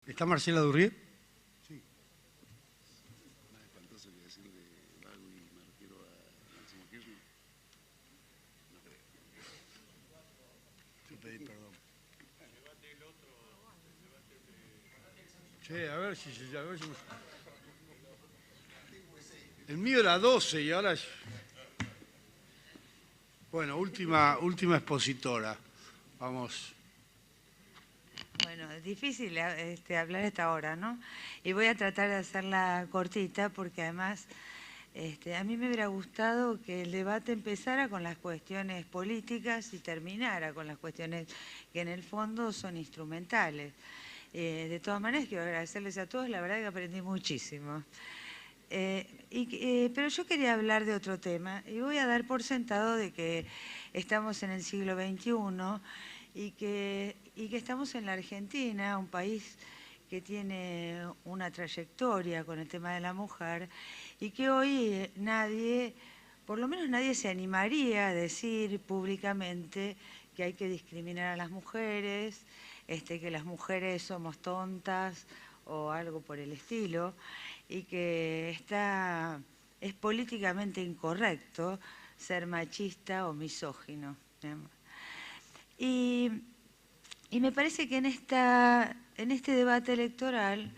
¿Está Marcela Durrié? Sí. Más espantoso que decirle vago y marquero a Máximo Kirchner. No creo. Yo pedí perdón. Che, a ver si se... El mío era 12 y ahora... Bueno, última expositora. Vamos. Bueno, es difícil hablar a esta hora, ¿no? Y voy a tratar de hacerla cortita porque además a mí me hubiera gustado que el debate empezara con las cuestiones políticas y terminara con las cuestiones que en el fondo son instrumentales. De todas maneras, quiero agradecerles a todos, la verdad que aprendí muchísimo. Pero yo quería hablar de otro tema y voy a dar por sentado de que estamos en el siglo XXI y que estamos en la Argentina, un país que tiene una trayectoria con el tema de la mujer y que hoy nadie, por lo menos nadie se animaría a decir públicamente que hay que discriminar a las mujeres, que las mujeres somos tontas o algo por el estilo, y que es políticamente incorrecto ser machista o misógino. Y me parece que en este debate electoral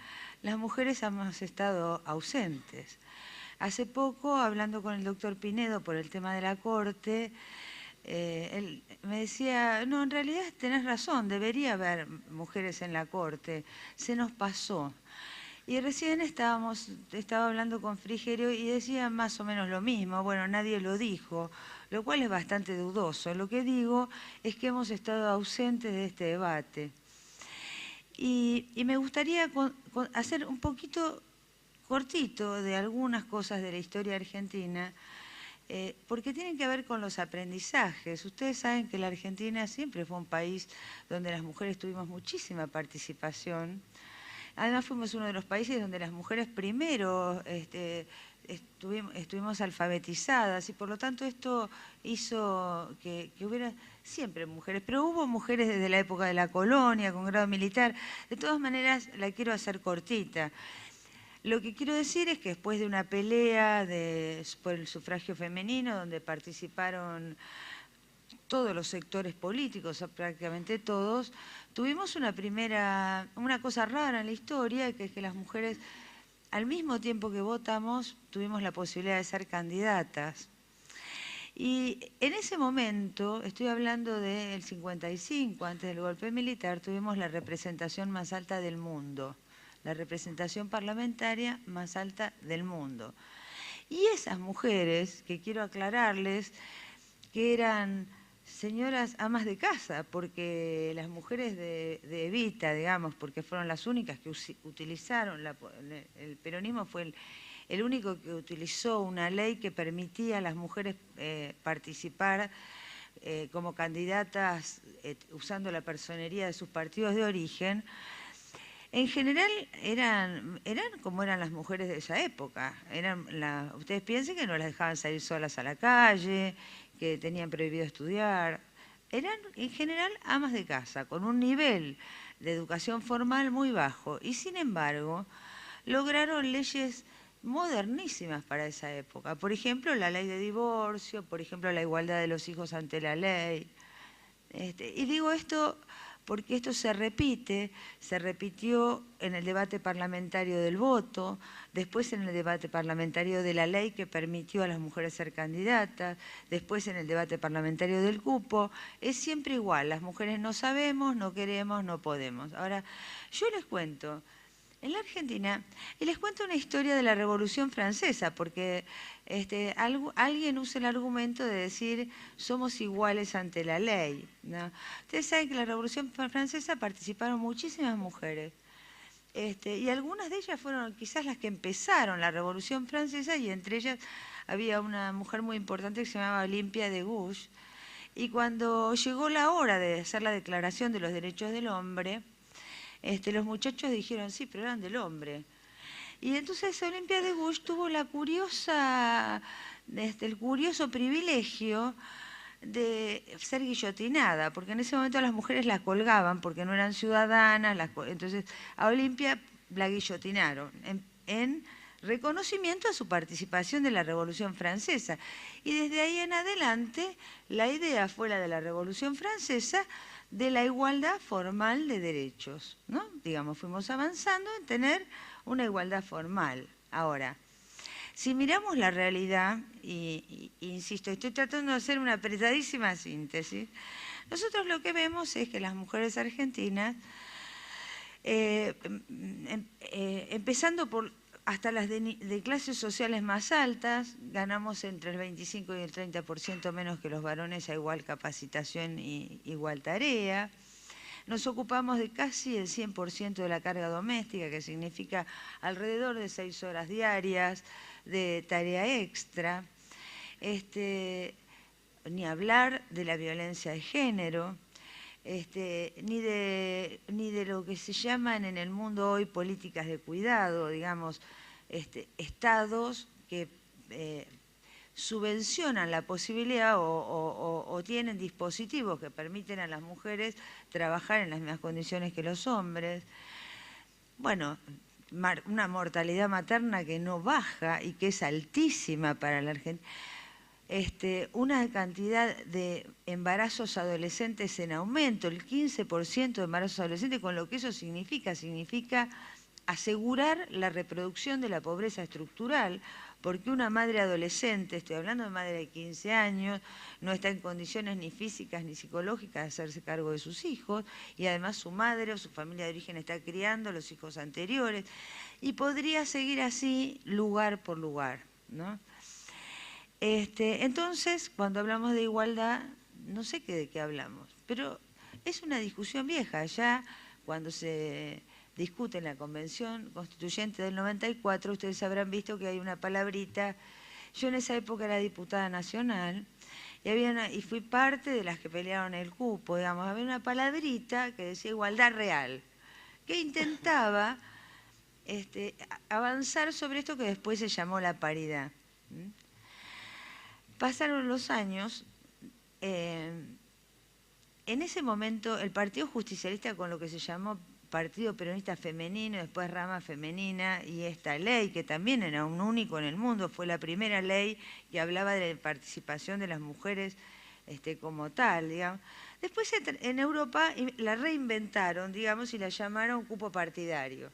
las mujeres hemos estado ausentes. Hace poco, hablando con el doctor Pinedo por el tema de la Corte, él me decía, no, en realidad tenés razón, debería haber mujeres en la Corte, se nos pasó. Y recién estaba hablando con Frigerio y decía más o menos lo mismo, bueno, nadie lo dijo, lo cual es bastante dudoso. Lo que digo es que hemos estado ausentes de este debate. Y me gustaría hacer un poquito cortito de algunas cosas de la historia argentina, porque tienen que ver con los aprendizajes. Ustedes saben que la Argentina siempre fue un país donde las mujeres tuvimos muchísima participación. Además fuimos uno de los países donde las mujeres primero estuvimos alfabetizadas y por lo tanto esto hizo que hubiera siempre mujeres, pero hubo mujeres desde la época de la colonia con grado militar. De todas maneras la quiero hacer cortita. Lo que quiero decir es que después de una pelea por el sufragio femenino donde participaron todos los sectores políticos, prácticamente todos, tuvimos una cosa rara en la historia, que es que las mujeres, al mismo tiempo que votamos, tuvimos la posibilidad de ser candidatas. Y en ese momento, estoy hablando del 55, antes del golpe militar, tuvimos la representación más alta del mundo, la representación parlamentaria más alta del mundo. Y esas mujeres, que quiero aclararles, que eran señoras amas de casa, porque las mujeres de Evita, digamos, porque fueron las únicas que utilizaron, el peronismo fue el único que utilizó una ley que permitía a las mujeres participar como candidatas usando la personería de sus partidos de origen. En general eran como eran las mujeres de esa época. Ustedes piensen que no las dejaban salir solas a la calle, que tenían prohibido estudiar. Eran en general amas de casa, con un nivel de educación formal muy bajo. Y sin embargo, lograron leyes modernísimas para esa época. Por ejemplo, la ley de divorcio, por ejemplo, la igualdad de los hijos ante la ley. Y digo esto porque esto se repitió en el debate parlamentario del voto, después en el debate parlamentario de la ley que permitió a las mujeres ser candidatas, después en el debate parlamentario del cupo. Es siempre igual, las mujeres no sabemos, no queremos, no podemos. Ahora, yo les cuento, en la Argentina, y les cuento una historia de la Revolución Francesa, porque alguien usa el argumento de decir somos iguales ante la ley, ¿no? Ustedes saben que en la Revolución Francesa participaron muchísimas mujeres, y algunas de ellas fueron quizás las que empezaron la Revolución Francesa, y entre ellas había una mujer muy importante que se llamaba Olympia de Gouges, y cuando llegó la hora de hacer la Declaración de los Derechos del Hombre, los muchachos dijeron, sí, pero eran del hombre. Y entonces Olympia de Gouges tuvo el curioso privilegio de ser guillotinada, porque en ese momento las mujeres la colgaban porque no eran ciudadanas, entonces a Olimpia la guillotinaron en reconocimiento a su participación de la Revolución Francesa. Y desde ahí en adelante la idea fue la de la Revolución Francesa de la igualdad formal de derechos, ¿no? Digamos, fuimos avanzando en tener una igualdad formal. Ahora, si miramos la realidad, y insisto, estoy tratando de hacer una apretadísima síntesis, nosotros lo que vemos es que las mujeres argentinas, empezando por hasta las de clases sociales más altas, ganamos entre el 25 y el 30% menos que los varones a igual capacitación y igual tarea. Nos ocupamos de casi el 100% de la carga doméstica, que significa alrededor de 6 horas diarias de tarea extra. Ni hablar de la violencia de género, ni de lo que se llaman en el mundo hoy políticas de cuidado, digamos, estados que subvencionan la posibilidad o tienen dispositivos que permiten a las mujeres trabajar en las mismas condiciones que los hombres. Bueno, una mortalidad materna que no baja y que es altísima para la Argentina. Una cantidad de embarazos adolescentes en aumento, el 15% de embarazos adolescentes, con lo que eso significa asegurar la reproducción de la pobreza estructural, porque una madre adolescente, estoy hablando de madre de 15 años, no está en condiciones ni físicas ni psicológicas de hacerse cargo de sus hijos, y además su madre o su familia de origen está criando a los hijos anteriores, y podría seguir así lugar por lugar, ¿no? Entonces, cuando hablamos de igualdad, no sé de qué hablamos, pero es una discusión vieja. Ya cuando se discute en la Convención Constituyente del 94, ustedes habrán visto que hay una palabrita. Yo en esa época era diputada nacional y fui parte de las que pelearon el cupo, digamos. Había una palabrita que decía igualdad real, que intentaba avanzar sobre esto que después se llamó la paridad. Pasaron los años, en ese momento el Partido Justicialista, con lo que se llamó Partido Peronista Femenino, después Rama Femenina, y esta ley, que también era un único en el mundo, fue la primera ley que hablaba de la participación de las mujeres como tal, digamos. Después en Europa la reinventaron, digamos, y la llamaron cupo partidario.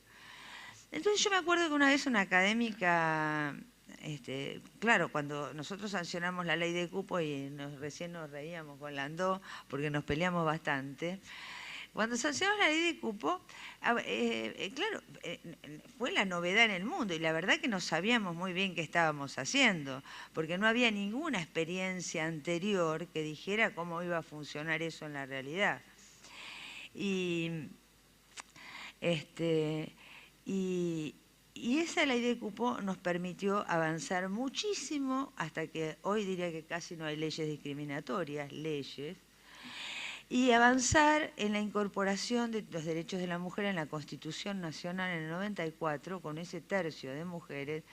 Entonces yo me acuerdo que una vez una académica... claro, cuando nosotros sancionamos la ley de cupo y recién nos reíamos con Landó porque nos peleamos bastante, cuando sancionamos la ley de cupo, claro, fue la novedad en el mundo y la verdad que no sabíamos muy bien qué estábamos haciendo, porque no había ninguna experiencia anterior que dijera cómo iba a funcionar eso en la realidad. Y esa ley de cupo nos permitió avanzar muchísimo hasta que hoy diría que casi no hay leyes discriminatorias, y avanzar en la incorporación de los derechos de la mujer en la Constitución Nacional en el 94, con ese tercio de mujeres,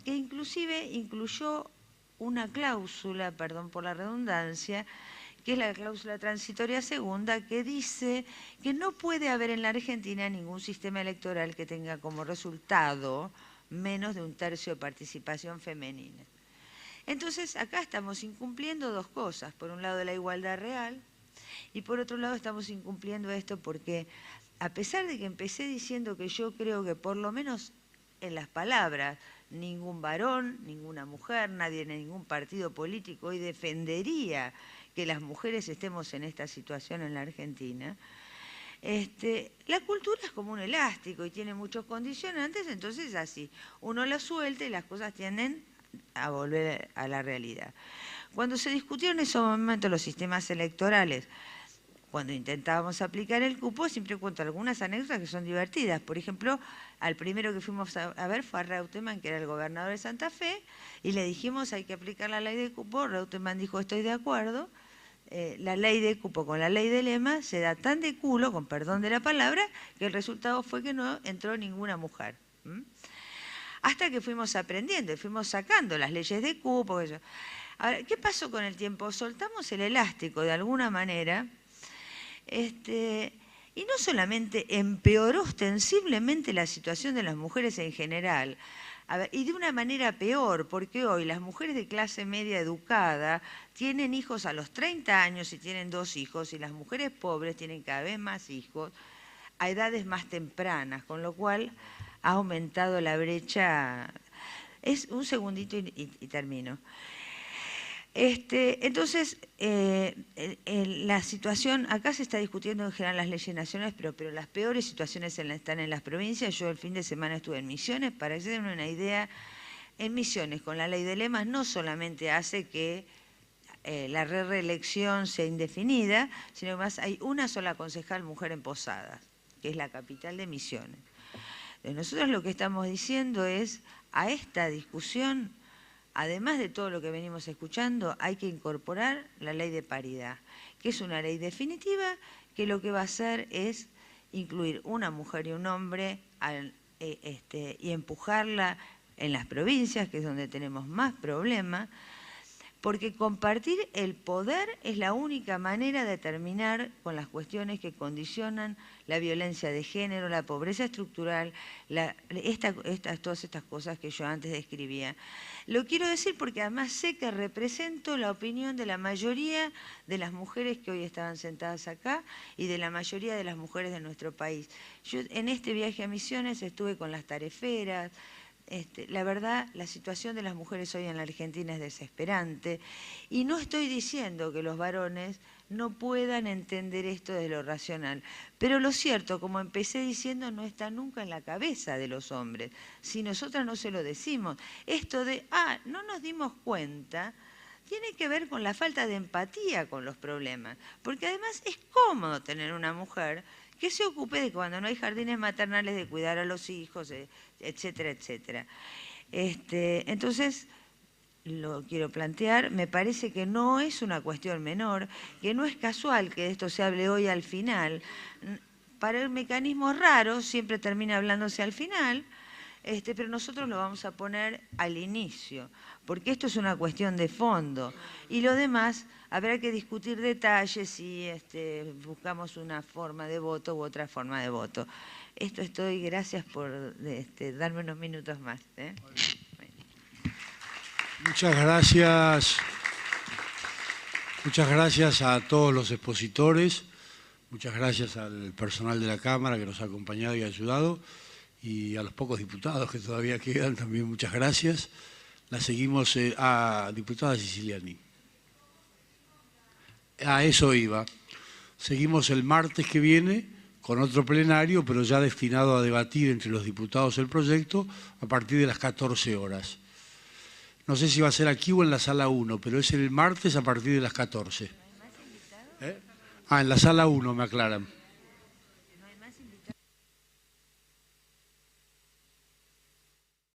que inclusive incluyó una cláusula, perdón por la redundancia, que es la cláusula transitoria segunda, que dice que no puede haber en la Argentina ningún sistema electoral que tenga como resultado menos de un tercio de participación femenina. Entonces, acá estamos incumpliendo dos cosas. Por un lado, la igualdad real, y por otro lado estamos incumpliendo esto porque, a pesar de que empecé diciendo que yo creo que por lo menos en las palabras, ningún varón, ninguna mujer, nadie en ningún partido político hoy defendería que las mujeres estemos en esta situación en la Argentina, la cultura es como un elástico y tiene muchos condicionantes, entonces así, uno la suelta y las cosas tienden a volver a la realidad. Cuando se discutieron en esos momentos los sistemas electorales, cuando intentábamos aplicar el cupo, siempre cuento algunas anécdotas que son divertidas. Por ejemplo, al primero que fuimos a ver fue a Reutemann, que era el gobernador de Santa Fe, y le dijimos hay que aplicar la ley de cupo. Reutemann dijo estoy de acuerdo. La ley de cupo con la ley de lema se da tan de culo, con perdón de la palabra, que el resultado fue que no entró ninguna mujer. Hasta que fuimos aprendiendo y fuimos sacando las leyes de cupo. Ahora, ¿qué pasó con el tiempo? Soltamos el elástico de alguna manera, y no solamente empeoró ostensiblemente la situación de las mujeres en general, y de una manera peor, porque hoy las mujeres de clase media educada tienen hijos a los 30 años y tienen 2 hijos, y las mujeres pobres tienen cada vez más hijos a edades más tempranas, con lo cual ha aumentado la brecha. Es un segundito y termino. Entonces, la situación, acá se está discutiendo en general las leyes nacionales, pero las peores situaciones están en las provincias. Yo el fin de semana estuve en Misiones, para que se den una idea, en Misiones con la ley de lemas no solamente hace que la reelección sea indefinida, sino que más hay una sola concejal mujer en Posadas, que es la capital de Misiones. Entonces, nosotros lo que estamos diciendo es, a esta discusión, además de todo lo que venimos escuchando, hay que incorporar la ley de paridad, que es una ley definitiva que lo que va a hacer es incluir una mujer y un hombre y empujarla en las provincias, que es donde tenemos más problemas, porque compartir el poder es la única manera de terminar con las cuestiones que condicionan la violencia de género, la pobreza estructural, todas estas cosas que yo antes describía. Lo quiero decir porque además sé que represento la opinión de la mayoría de las mujeres que hoy estaban sentadas acá y de la mayoría de las mujeres de nuestro país. Yo en este viaje a Misiones estuve con las tareferas. La verdad, la situación de las mujeres hoy en la Argentina es desesperante y no estoy diciendo que los varones no puedan entender esto desde lo racional, pero lo cierto, como empecé diciendo, no está nunca en la cabeza de los hombres, si nosotras no se lo decimos. Esto de, no nos dimos cuenta, tiene que ver con la falta de empatía con los problemas, porque además es cómodo tener una mujer que se ocupe de cuando no hay jardines maternales, de cuidar a los hijos, etcétera, etcétera. Entonces, lo quiero plantear, me parece que no es una cuestión menor, que no es casual que de esto se hable hoy al final. Para el mecanismo raro siempre termina hablándose al final, pero nosotros lo vamos a poner al inicio, porque esto es una cuestión de fondo. Y lo demás, habrá que discutir detalles si buscamos una forma de voto u otra forma de voto. Esto estoy, gracias por darme unos minutos más. Muchas gracias. Muchas gracias a todos los expositores, muchas gracias al personal de la Cámara que nos ha acompañado y ayudado, y a los pocos diputados que todavía quedan también muchas gracias. La seguimos a diputada Siciliani. A eso iba. Seguimos el martes que viene con otro plenario, pero ya destinado a debatir entre los diputados el proyecto a partir de las 14 horas. No sé si va a ser aquí o en la sala 1, pero es el martes a partir de las 14. En la sala 1 me aclaran.